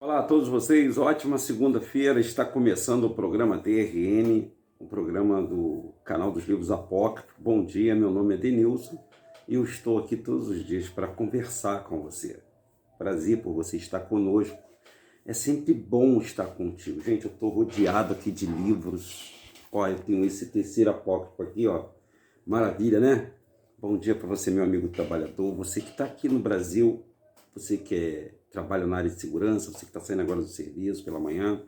Olá a todos vocês, ótima segunda-feira, está começando o programa TRN, o programa do canal dos livros apócrifos. Bom dia, meu nome é Denilson e eu estou aqui todos os dias para conversar com você. Prazer por você estar conosco, é sempre bom estar contigo. Gente, eu estou rodeado aqui de livros, eu tenho esse terceiro apócrifo aqui, maravilha, né? Bom dia para você, meu amigo trabalhador, você que está aqui no Brasil, você que trabalha na área de segurança, você que está saindo agora do serviço pela manhã.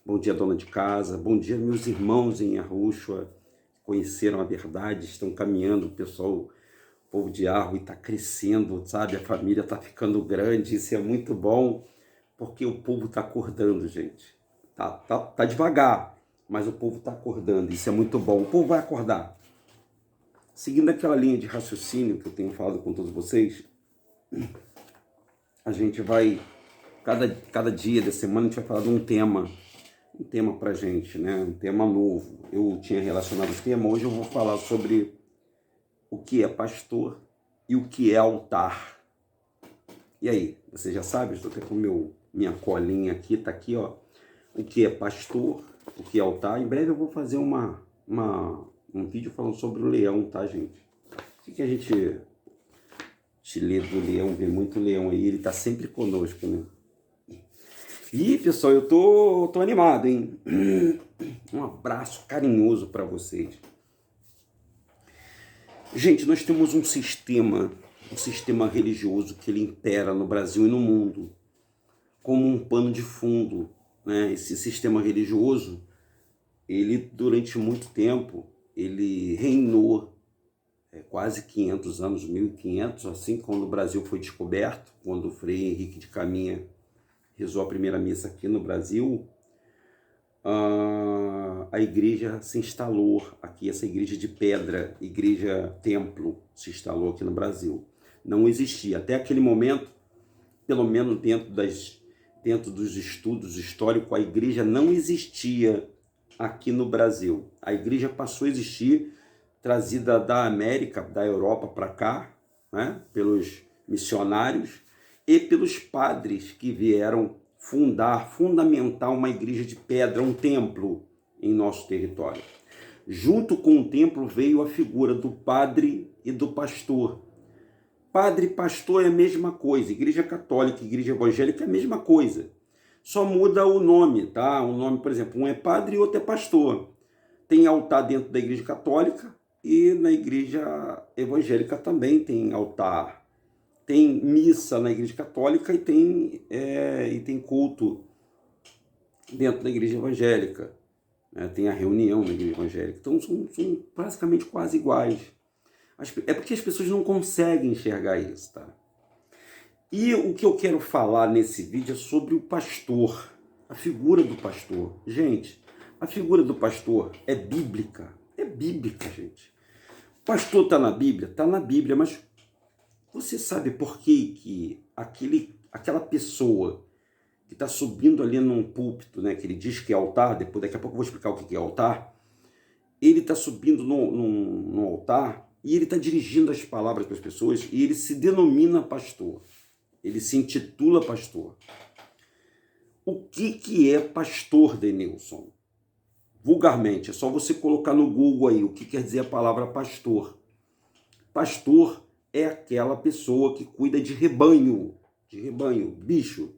Bom dia, dona de casa. Bom dia, meus irmãos em Arrúxua, que conheceram a verdade, estão caminhando. O pessoal, o povo de Arro está crescendo, sabe? A família está ficando grande. Isso é muito bom, porque o povo está acordando, gente. Tá devagar, mas o povo está acordando. Isso é muito bom. O povo vai acordar. Seguindo aquela linha de raciocínio que eu tenho falado com todos vocês, a gente vai, cada dia da semana, a gente vai falar de um tema pra gente, né? Um tema novo. Eu tinha relacionado o tema, hoje eu vou falar sobre o que é pastor e o que é altar. E aí, você já sabe? Estou até com minha colinha aqui, tá aqui, ó. O que é pastor, o que é altar. Em breve eu vou fazer um vídeo falando sobre o leão, tá, gente? O que a gente lê do leão, vê muito leão aí, ele tá sempre conosco, né? E pessoal, eu tô animado, hein? Um abraço carinhoso para vocês. Gente, nós temos um sistema religioso que ele impera no Brasil e no mundo como um pano de fundo, né? Esse sistema religioso, ele durante muito tempo, ele reinou quase 500 anos, 1500, assim, quando o Brasil foi descoberto, quando o Frei Henrique de Caminha rezou a primeira missa aqui no Brasil, a igreja se instalou aqui, essa igreja de pedra, igreja-templo, se instalou aqui no Brasil. Não existia, até aquele momento, pelo menos dentro dos estudos históricos, a igreja não existia aqui no Brasil. A igreja passou a existir, trazida da América, da Europa para cá, né, pelos missionários e pelos padres que vieram fundamentar uma igreja de pedra, um templo em nosso território. Junto com o templo veio a figura do padre e do pastor. Padre e pastor é a mesma coisa, igreja católica e igreja evangélica é a mesma coisa. Só muda o nome, tá? O nome, por exemplo, um é padre e outro é pastor. Tem altar dentro da igreja católica e na igreja evangélica também tem altar. Tem missa na igreja católica e tem culto dentro da igreja evangélica. Né? Tem a reunião na igreja evangélica. Então são basicamente quase iguais. É porque as pessoas não conseguem enxergar isso, tá? E o que eu quero falar nesse vídeo é sobre o pastor, a figura do pastor. Gente, a figura do pastor é bíblica, gente. O pastor está na Bíblia, mas você sabe por que aquela pessoa que está subindo ali num púlpito, né, que ele diz que é altar, daqui a pouco eu vou explicar o que é altar, ele está subindo no altar e ele está dirigindo as palavras para as pessoas e ele se denomina pastor, ele se intitula pastor. O que é pastor, Denilson? Vulgarmente, é só você colocar no Google aí o que quer dizer a palavra pastor. Pastor é aquela pessoa que cuida de rebanho, bicho.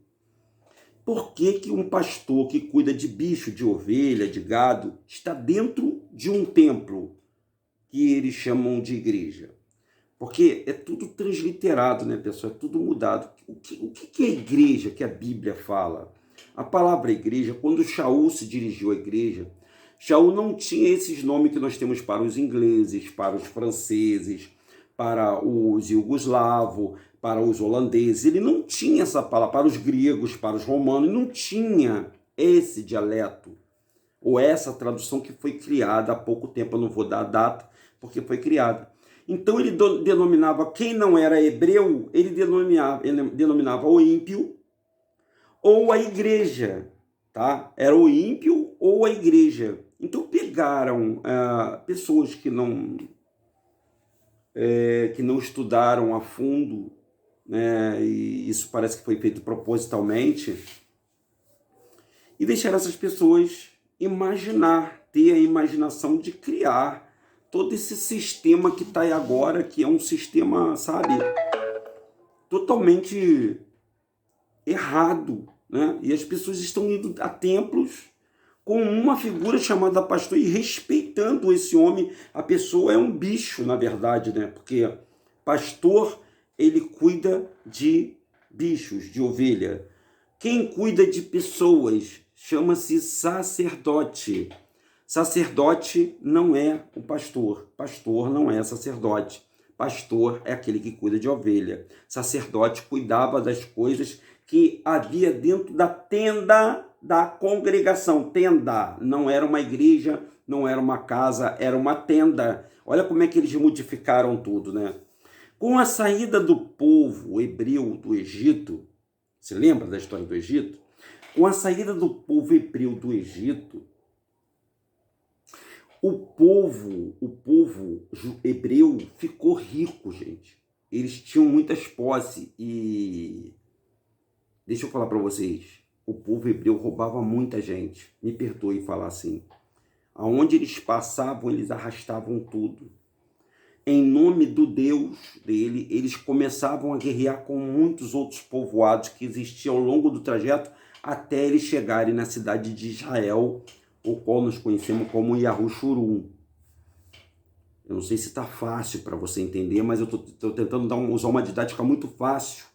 Por que um pastor que cuida de bicho, de ovelha, de gado, está dentro de um templo que eles chamam de igreja? Porque é tudo transliterado, né, pessoal? É tudo mudado. O que é a igreja que a Bíblia fala? A palavra igreja, quando Shaul se dirigiu à igreja, Shaul não tinha esses nomes que nós temos para os ingleses, para os franceses, para os iugoslavos, para os holandeses. Ele não tinha essa palavra, para os gregos, para os romanos, não tinha esse dialeto ou essa tradução que foi criada há pouco tempo. Eu não vou dar a data, porque foi criada. Então ele denominava quem não era hebreu, ele denominava o ímpio ou a igreja, tá? Era o ímpio ou a igreja. Então pegaram pessoas que não estudaram a fundo, né? E isso parece que foi feito propositalmente, e deixar essas pessoas imaginar, ter a imaginação de criar todo esse sistema que está aí agora, que é um sistema, sabe, totalmente errado, né? E as pessoas estão indo a templos com uma figura chamada pastor e respeitando esse homem. A pessoa é um bicho, na verdade, né? Porque pastor, ele cuida de bichos, de ovelha. Quem cuida de pessoas chama-se sacerdote. Sacerdote não é o pastor. Pastor não é sacerdote. Pastor é aquele que cuida de ovelha. Sacerdote cuidava das coisas que havia dentro da tenda da congregação. Tenda não era uma igreja, não era uma casa, era uma tenda. Olha como é que eles modificaram tudo, né? Com a saída do povo hebreu do Egito, você lembra da história do Egito? Com a saída do povo hebreu do Egito, o povo hebreu ficou rico, gente. Eles tinham muitas posses e... Deixa eu falar para vocês, o povo hebreu roubava muita gente. Me perdoe falar assim. Aonde eles passavam, eles arrastavam tudo. Em nome do Deus dele, eles começavam a guerrear com muitos outros povoados que existiam ao longo do trajeto até eles chegarem na cidade de Israel, o qual nós conhecemos como Yahushurum. Eu não sei se está fácil para você entender, mas eu estou tentando usar uma didática muito fácil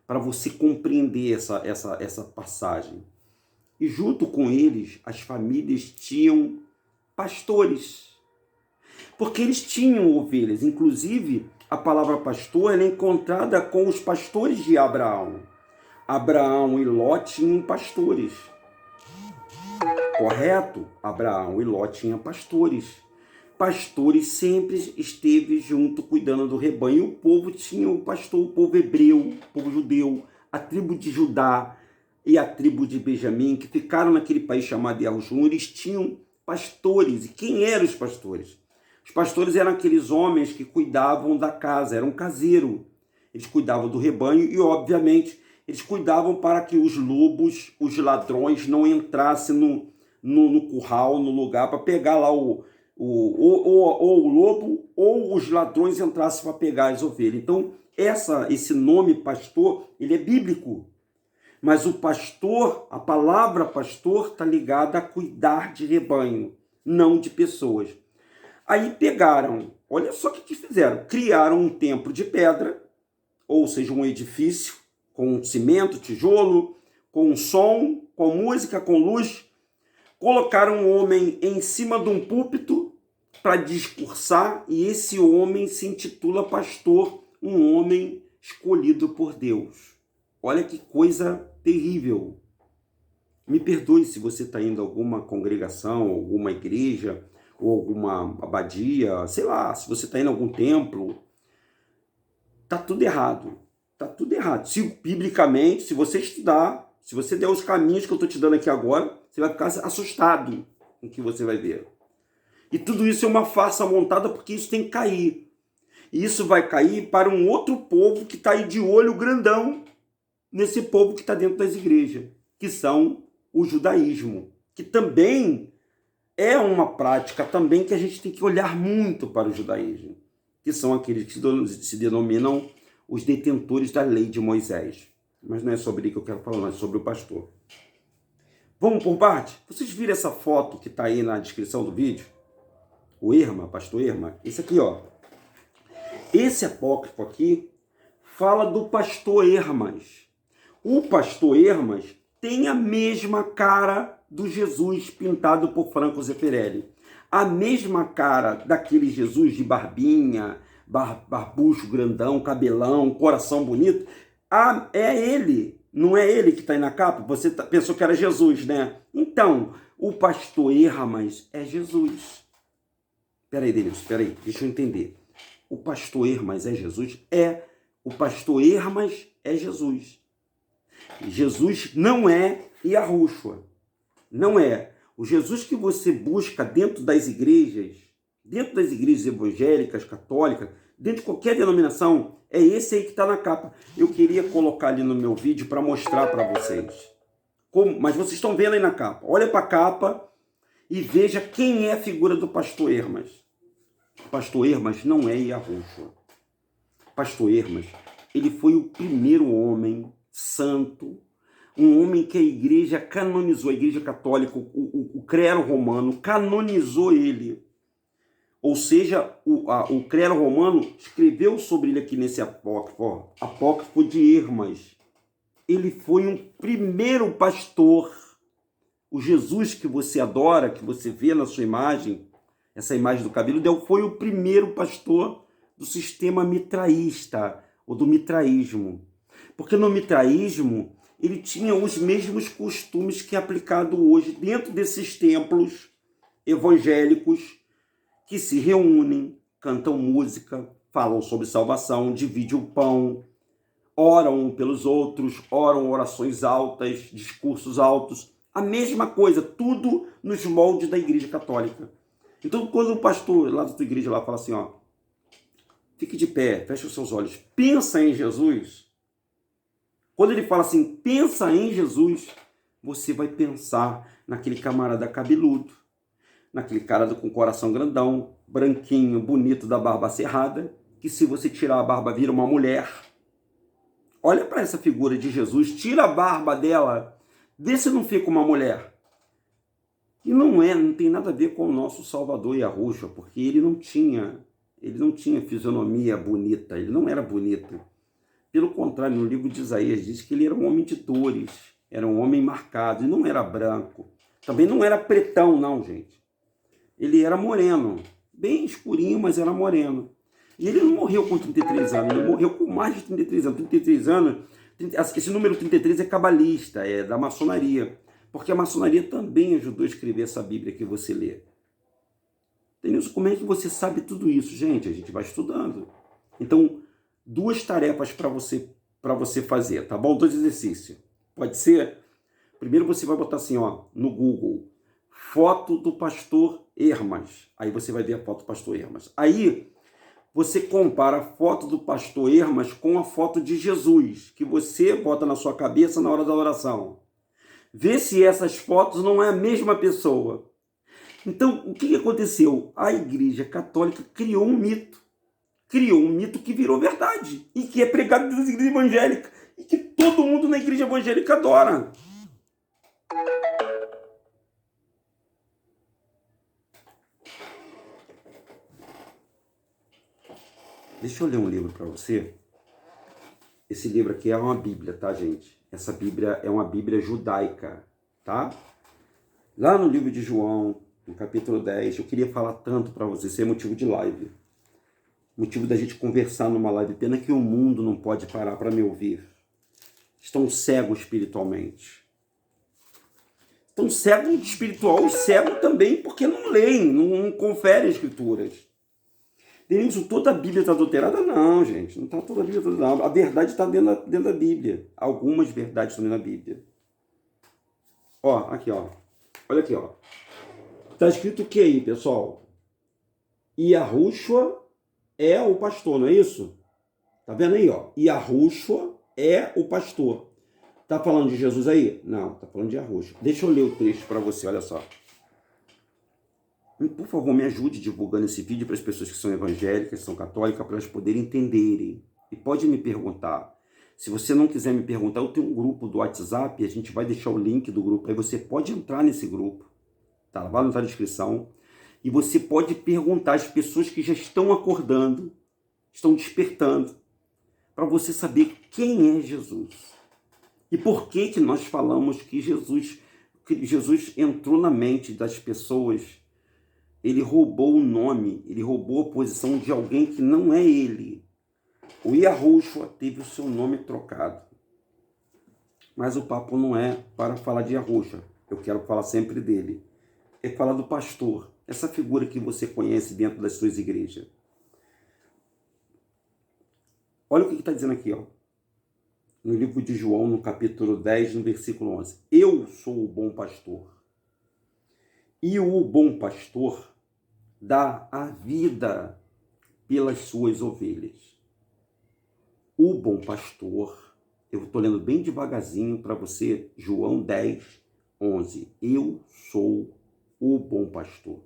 para você compreender essa passagem. E junto com eles, as famílias tinham pastores, porque eles tinham ovelhas. Inclusive, a palavra pastor ela é encontrada com os pastores de Abraão. Abraão e Ló tinham pastores. Correto? Abraão e Ló tinham pastores. Pastores sempre esteve junto cuidando do rebanho. O povo tinha o pastor, o povo hebreu, o povo judeu, a tribo de Judá e a tribo de Benjamim, que ficaram naquele país chamado Yahushurum. Eles tinham pastores. E quem eram os pastores? Os pastores eram aqueles homens que cuidavam da casa, eram caseiros. Eles cuidavam do rebanho e, obviamente, eles cuidavam para que os lobos, os ladrões, não entrassem no curral, no lugar, para pegar lá ou o lobo ou os ladrões entrassem para pegar as ovelhas. Então, esse nome pastor, ele é bíblico. Mas o pastor, a palavra pastor, está ligada a cuidar de rebanho, não de pessoas. Aí pegaram, olha só o que fizeram, criaram um templo de pedra, ou seja, um edifício com cimento, tijolo, com som, com música, com luz, colocaram um homem em cima de um púlpito para discursar, e esse homem se intitula pastor, um homem escolhido por Deus. Olha que coisa terrível. Me perdoe se você está indo a alguma congregação, alguma igreja, ou alguma abadia, sei lá, se você está indo a algum templo, está tudo errado. Está tudo errado. Se biblicamente, se você estudar, se você der os caminhos que eu estou te dando aqui agora, você vai ficar assustado com o que você vai ver. E tudo isso é uma farsa montada porque isso tem que cair. E isso vai cair para um outro povo que está aí de olho grandão nesse povo que está dentro das igrejas, que são o judaísmo, que também é uma prática também que a gente tem que olhar muito para o judaísmo, que são aqueles que se denominam os detentores da lei de Moisés. Mas não é sobre isso que eu quero falar, não é sobre o pastor. Vamos por parte? Vocês viram essa foto que está aí na descrição do vídeo? O Erma, pastor Erma, esse aqui, ó. Esse apócrifo aqui fala do pastor Hermas. O pastor Hermas tem a mesma cara do Jesus pintado por Franco Zeffirelli. A mesma cara daquele Jesus de barbinha, barbucho grandão, cabelão, coração bonito. É ele, não é ele que está aí na capa? Você pensou que era Jesus, né? Então, o pastor Hermas é Jesus. Peraí, Denilson, peraí, deixa eu entender. O pastor Hermas é Jesus? É. O pastor Hermas é Jesus. Jesus não é Yahushua. Não é. O Jesus que você busca dentro das igrejas evangélicas, católicas, dentro de qualquer denominação, é esse aí que está na capa. Eu queria colocar ali no meu vídeo para mostrar para vocês Mas vocês estão vendo aí na capa. Olha para a capa e veja quem é a figura do pastor Hermas. O pastor Hermas não é Yahushua. Pastor Hermas, ele foi o primeiro homem santo, um homem que a igreja canonizou, a igreja católica, o clero romano canonizou ele. Ou seja, o clero romano escreveu sobre ele aqui nesse apócrifo, apócrifo de Hermas. Ele foi um primeiro pastor. O Jesus que você adora, que você vê na sua imagem, essa imagem do cabelo, foi o primeiro pastor do sistema mitraísta, ou do mitraísmo. Porque no mitraísmo, ele tinha os mesmos costumes que é aplicado hoje dentro desses templos evangélicos que se reúnem, cantam música, falam sobre salvação, dividem o pão, oram um pelos outros, oram orações altas, discursos altos, a mesma coisa, tudo nos moldes da Igreja Católica. Então, quando o pastor lá da tua igreja lá fala assim, ó, fique de pé, feche os seus olhos, pensa em Jesus. Quando ele fala assim, pensa em Jesus, você vai pensar naquele camarada cabeludo, naquele cara com o coração grandão, branquinho, bonito, da barba cerrada, que se você tirar a barba vira uma mulher. Olha para essa figura de Jesus, tira a barba dela, vê se não fica uma mulher. E não tem nada a ver com o nosso Salvador Yahushua, porque ele não tinha fisionomia bonita, ele não era bonito. Pelo contrário, no livro de Isaías diz que ele era um homem de dores, era um homem marcado, e não era branco. Também não era pretão, não, gente. Ele era moreno, bem escurinho, mas era moreno. E ele não morreu com 33 anos, ele morreu com mais de 33 anos. 33 anos, esse número 33 é cabalista, é da maçonaria. Porque a maçonaria também ajudou a escrever essa Bíblia que você lê. Denilson, como é que você sabe tudo isso? Gente, a gente vai estudando. Então, 2 tarefas para você fazer, tá bom? 2 exercícios. Pode ser? Primeiro você vai botar assim, ó, no Google, foto do pastor Hermas. Aí você vai ver a foto do pastor Hermas. Aí você compara a foto do pastor Hermas com a foto de Jesus, que você bota na sua cabeça na hora da oração. Vê se essas fotos não é a mesma pessoa. Então, o que aconteceu? A Igreja Católica criou um mito que virou verdade e que é pregado nas igrejas evangélicas e que todo mundo na igreja evangélica adora. Deixa eu ler um livro para você. Esse livro aqui é uma Bíblia, tá, gente? Essa Bíblia é uma Bíblia judaica, tá? Lá no livro de João, no capítulo 10, eu queria falar tanto para você, isso é motivo de live. Motivo da gente conversar numa live. Pena que o mundo não pode parar para me ouvir. Estão cegos espiritualmente. Estão cegos espiritual e cegos também porque não leem, não conferem as escrituras. Denilson, toda a Bíblia está adulterada? Não, gente. Não está toda a Bíblia adulterada. A verdade está dentro da Bíblia. Algumas verdades estão dentro da Bíblia. Ó, aqui, ó. Olha aqui, ó. Está escrito o que aí, pessoal? Yahushua é o pastor, não é isso? Tá vendo aí, ó? Yahushua é o pastor. Tá falando de Jesus aí? Não, tá falando de Yahushua. Deixa eu ler o texto para você, olha só. Por favor, me ajude divulgando esse vídeo para as pessoas que são evangélicas, que são católicas, para elas poderem entenderem. E pode me perguntar. Se você não quiser me perguntar, eu tenho um grupo do WhatsApp, a gente vai deixar o link do grupo, aí você pode entrar nesse grupo, tá? Lá na descrição. E você pode perguntar às pessoas que já estão acordando, estão despertando, para você saber quem é Jesus. E por que nós falamos que Jesus entrou na mente das pessoas. Ele roubou o nome, ele roubou a posição de alguém que não é ele. O Yahushua teve o seu nome trocado. Mas o papo não é para falar de Yahushua. Eu quero falar sempre dele. É falar do pastor, essa figura que você conhece dentro das suas igrejas. Olha o que está dizendo aqui, ó. No livro de João, no capítulo 10, no versículo 11. Eu sou o bom pastor. E o bom pastor dá a vida pelas suas ovelhas. O bom pastor Eu estou lendo bem devagarzinho para você, João 10, 11. Eu sou o bom pastor.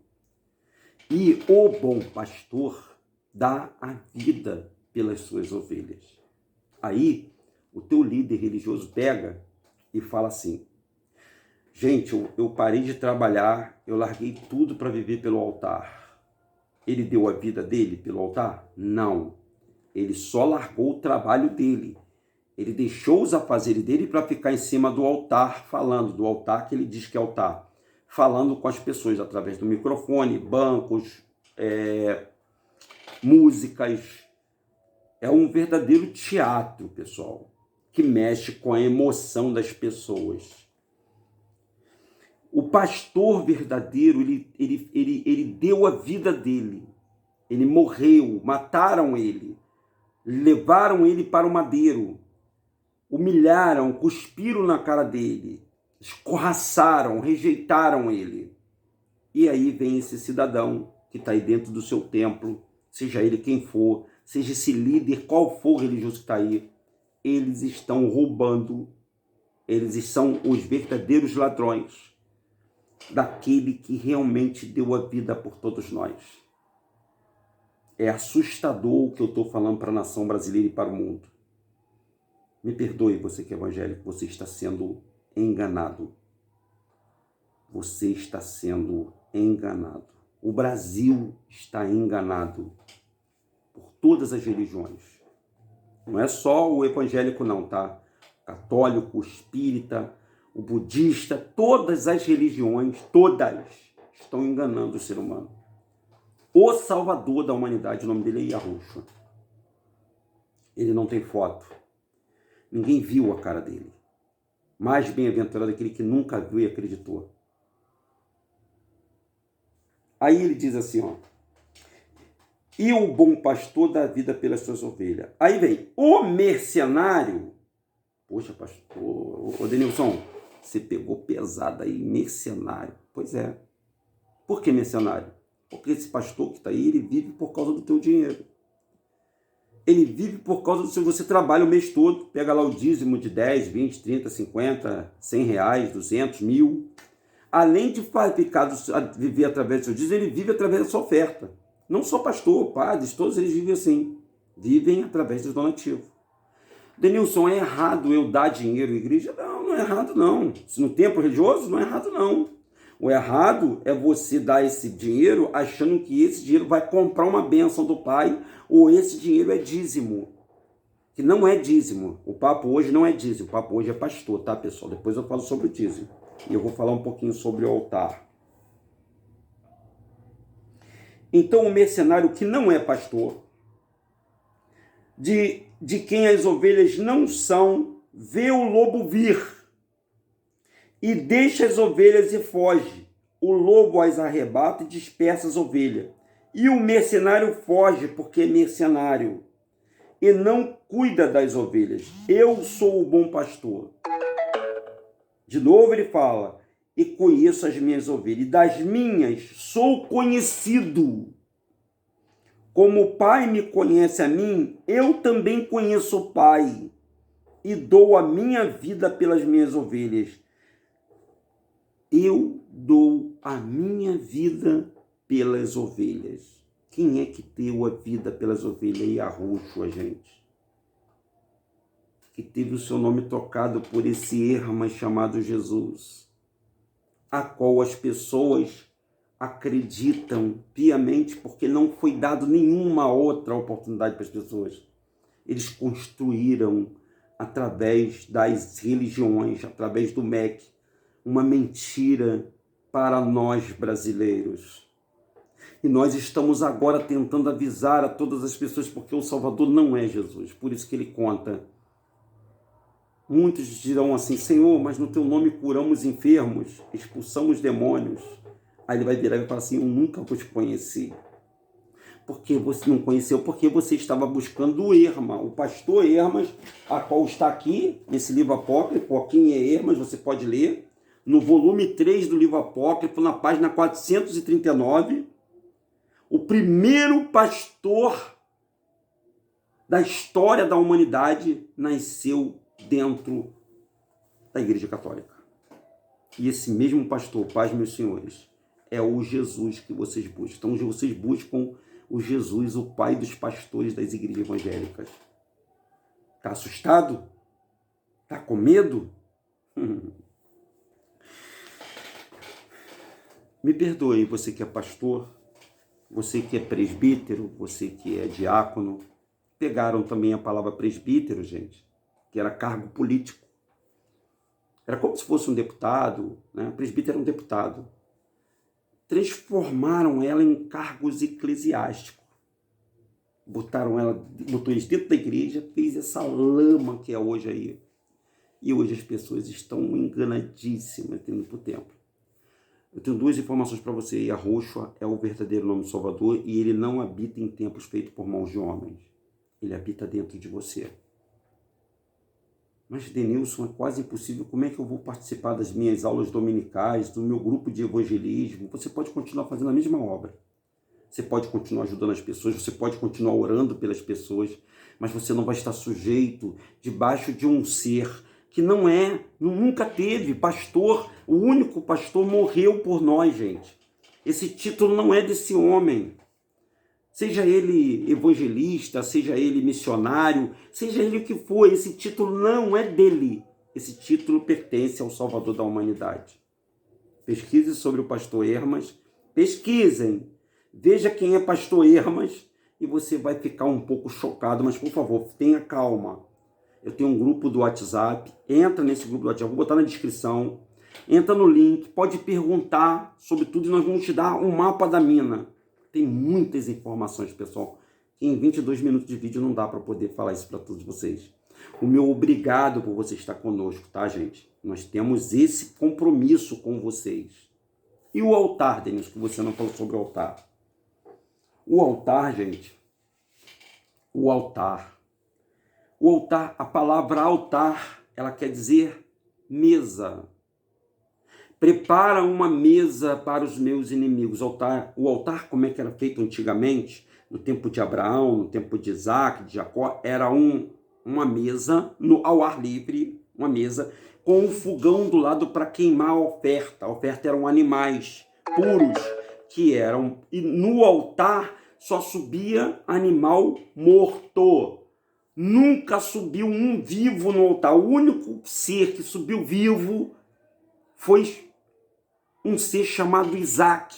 E o bom pastor dá a vida pelas suas ovelhas. Aí, o teu líder religioso pega e fala assim: gente, eu parei de trabalhar, eu larguei tudo para viver pelo altar. Ele deu a vida dele pelo altar? Não. Ele só largou o trabalho dele. Ele deixou os afazeres dele para ficar em cima do altar, falando do altar que ele diz que é altar, falando com as pessoas através do microfone, bancos, músicas. É um verdadeiro teatro, pessoal, que mexe com a emoção das pessoas. O pastor verdadeiro, ele deu a vida dele. Ele morreu, mataram ele, levaram ele para o madeiro, humilharam, cuspiram na cara dele, escorraçaram, rejeitaram ele. E aí vem esse cidadão que está aí dentro do seu templo, seja ele quem for, seja esse líder, qual for religioso que está aí, eles estão roubando, eles são os verdadeiros ladrões daquele que realmente deu a vida por todos nós. É assustador o que eu estou falando para a nação brasileira e para o mundo. Me perdoe, você que é evangélico, você está sendo enganado. Você está sendo enganado. O Brasil está enganado por todas as religiões. Não é só o evangélico não, tá? Católico, espírita, o budista, todas as religiões, todas estão enganando o ser humano. O salvador da humanidade, o nome dele é Yahushua. Ele não tem foto. Ninguém viu a cara dele. Mais bem-aventurado aquele que nunca viu e acreditou. Aí ele diz assim, ó: e o bom pastor dá vida pelas suas ovelhas. Aí vem o mercenário. Poxa, pastor, ô Denilson, você pegou pesado aí, mercenário. Pois é. Por que mercenário? Porque esse pastor que está aí, ele vive por causa do teu dinheiro. Ele vive por causa do seu... Você trabalha o mês todo, pega lá o dízimo de 10, 20, 30, 50, 100 reais, 200, 1.000. Além de viver através do seu dízimo, ele vive através da sua oferta. Não só pastor, padres, todos eles vivem assim. Vivem através do donativo. Denilson, é errado eu dar dinheiro à igreja? Não, não é errado não. Se no templo religioso, não é errado não. O errado é você dar esse dinheiro achando que esse dinheiro vai comprar uma bênção do Pai, ou esse dinheiro é dízimo. Que não é dízimo. O papo hoje não é dízimo, o papo hoje é pastor, tá, pessoal? Depois eu falo sobre o dízimo. E eu vou falar um pouquinho sobre o altar. Então o mercenário que não é pastor, de quem as ovelhas não são, vê o lobo vir e deixa as ovelhas e foge. O lobo as arrebata e dispersa as ovelhas. E o mercenário foge porque é mercenário e não cuida das ovelhas. Eu sou o bom pastor. De novo ele fala: e conheço as minhas ovelhas, e das minhas sou conhecido. Como o Pai me conhece a mim, eu também conheço o Pai, e dou a minha vida pelas minhas ovelhas. Eu dou a minha vida pelas ovelhas. Quem é que deu a vida pelas ovelhas? Yahushua, gente. Que teve o seu nome tocado por esse Hermas chamado Jesus, a qual as pessoas acreditam piamente porque não foi dado nenhuma outra oportunidade para as pessoas. Eles construíram, através das religiões, através do MEC, uma mentira para nós brasileiros. E nós estamos agora tentando avisar a todas as pessoas, porque o Salvador não é Jesus. Por isso que ele conta. Muitos dirão assim: Senhor, mas no teu nome curamos enfermos, expulsamos demônios. Aí ele vai virar e falar assim: eu nunca vos conheci. Por que você não conheceu? Porque você estava buscando o Hermas, o pastor Hermas, a qual está aqui nesse livro apócrifo. Quem é Hermas, você pode ler no volume 3 do livro apócrifo, na página 439. O primeiro pastor da história da humanidade nasceu dentro da Igreja Católica. E esse mesmo pastor, paz, meus senhores, é o Jesus que vocês buscam. Então, vocês buscam o Jesus, o pai dos pastores das igrejas evangélicas. Está assustado? Está com medo? Me perdoe, você que é pastor, você que é presbítero, você que é diácono. Pegaram também a palavra presbítero, gente, que era cargo político. Era como se fosse um deputado, né? Presbítero era um deputado. Transformaram ela em cargos eclesiásticos. Botou eles dentro da igreja, fez essa lama que é hoje aí. E hoje as pessoas estão enganadíssimas indo para o templo. Eu tenho duas informações para você. Yahushua é o verdadeiro nome do Salvador e ele não habita em templos feitos por mãos de homens. Ele habita dentro de você. Mas, Denilson, é quase impossível. Como é que eu vou participar das minhas aulas dominicais, do meu grupo de evangelismo? Você pode continuar fazendo a mesma obra. Você pode continuar ajudando as pessoas, você pode continuar orando pelas pessoas, mas você não vai estar sujeito debaixo de um ser que nunca teve pastor. O único pastor morreu por nós, gente. Esse título não é desse homem. Seja ele evangelista, seja ele missionário, seja ele o que for, esse título não é dele. Esse título pertence ao Salvador da humanidade. Pesquise sobre o pastor Hermas, pesquisem, veja quem é pastor Hermas e você vai ficar um pouco chocado, mas por favor, tenha calma. Eu tenho um grupo do WhatsApp, entra nesse grupo do WhatsApp, vou botar na descrição, entra no link, pode perguntar sobre tudo e nós vamos te dar um mapa da mina. Tem muitas informações, pessoal. Em 22 minutos de vídeo não dá para poder falar isso para todos vocês. O meu obrigado por você estar conosco, tá, gente? Nós temos esse compromisso com vocês. E o altar, Denis, que você não falou sobre o altar. O altar, gente, o altar, a palavra altar, ela quer dizer mesa. Prepara uma mesa para os meus inimigos. O altar, como é que era feito antigamente, no tempo de Abraão, no tempo de Isaac, de Jacó, era uma mesa ao ar livre, uma mesa com um fogão do lado para queimar a oferta. A oferta eram animais puros, e no altar só subia animal morto. Nunca subiu um vivo no altar. O único ser que subiu vivo foi um ser chamado Isaac,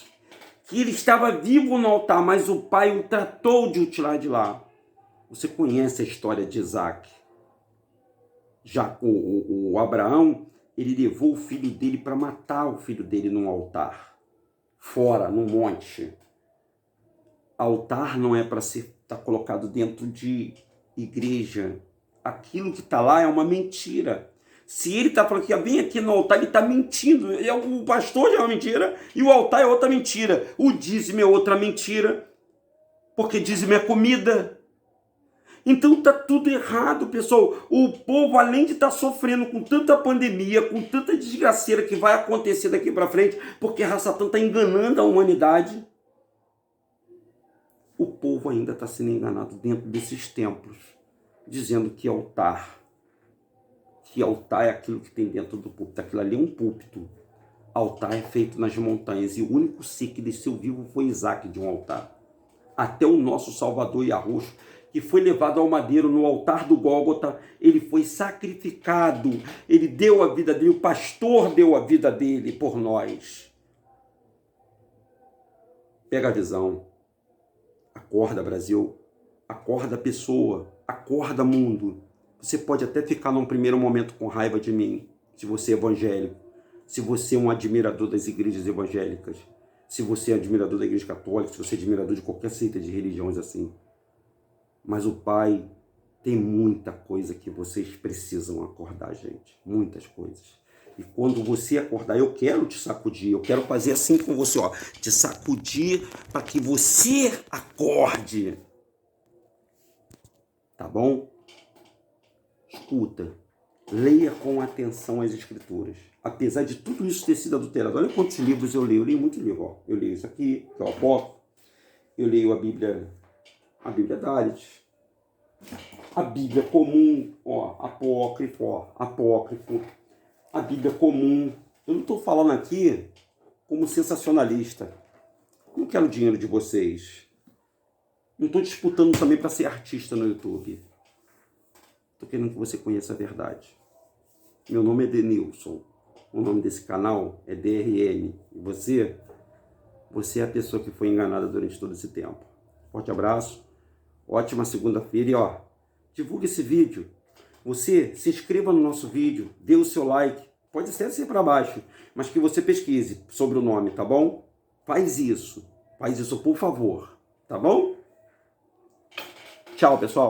que ele estava vivo no altar, mas o pai o tratou de o tirar de lá. Você conhece a história de Isaac? Já o Abraão, ele levou o filho dele para matar o filho dele num altar, fora, num monte. Altar não é para estar colocado dentro de igreja. Aquilo que está lá é uma mentira. Se ele está falando que vem aqui no altar, ele está mentindo. O pastor é uma mentira e o altar é outra mentira. O dízimo é outra mentira, porque dízimo é comida. Então está tudo errado, pessoal. O povo, além de estar sofrendo com tanta pandemia, com tanta desgraceira que vai acontecer daqui para frente, porque a Satã está enganando a humanidade, o povo ainda está sendo enganado dentro desses templos, dizendo que altar é aquilo que tem dentro do púlpito. Aquilo ali é um púlpito. Altar é feito nas montanhas. E o único ser que desceu vivo foi Isaac de um altar. Até o nosso Salvador Yahushua, que foi levado ao madeiro no altar do Gólgota, ele foi sacrificado. Ele deu a vida dele, o pastor deu a vida dele por nós. Pega a visão. Acorda, Brasil. Acorda, pessoa. Acorda, mundo. Você pode até ficar num primeiro momento com raiva de mim, se você é evangélico, se você é um admirador das igrejas evangélicas, se você é admirador da igreja católica, se você é admirador de qualquer seita de religiões assim. Mas o Pai tem muita coisa que vocês precisam acordar, gente. Muitas coisas. E quando você acordar, eu quero te sacudir, eu quero fazer assim com você, ó, te sacudir para que você acorde. Tá bom? Escuta, leia com atenção as escrituras. Apesar de tudo isso ter sido adulterado, olha quantos livros eu leio muito livro. Ó. Eu leio isso aqui, que é o apócrifo. Eu leio a Bíblia Dalit. A Bíblia comum, ó, apócrifo, ó, apócrifo. A Bíblia comum. Eu não estou falando aqui como sensacionalista. Não quero o dinheiro de vocês. Não estou disputando também para ser artista no YouTube. Estou querendo que você conheça a verdade. Meu nome é Denilson. O nome desse canal é DRN. E você é a pessoa que foi enganada durante todo esse tempo. Forte abraço. Ótima segunda-feira. E ó, divulgue esse vídeo. Você se inscreva no nosso vídeo. Dê o seu like. Pode ser assim para baixo. Mas que você pesquise sobre o nome, tá bom? Faz isso. Faz isso, por favor. Tá bom? Tchau, pessoal.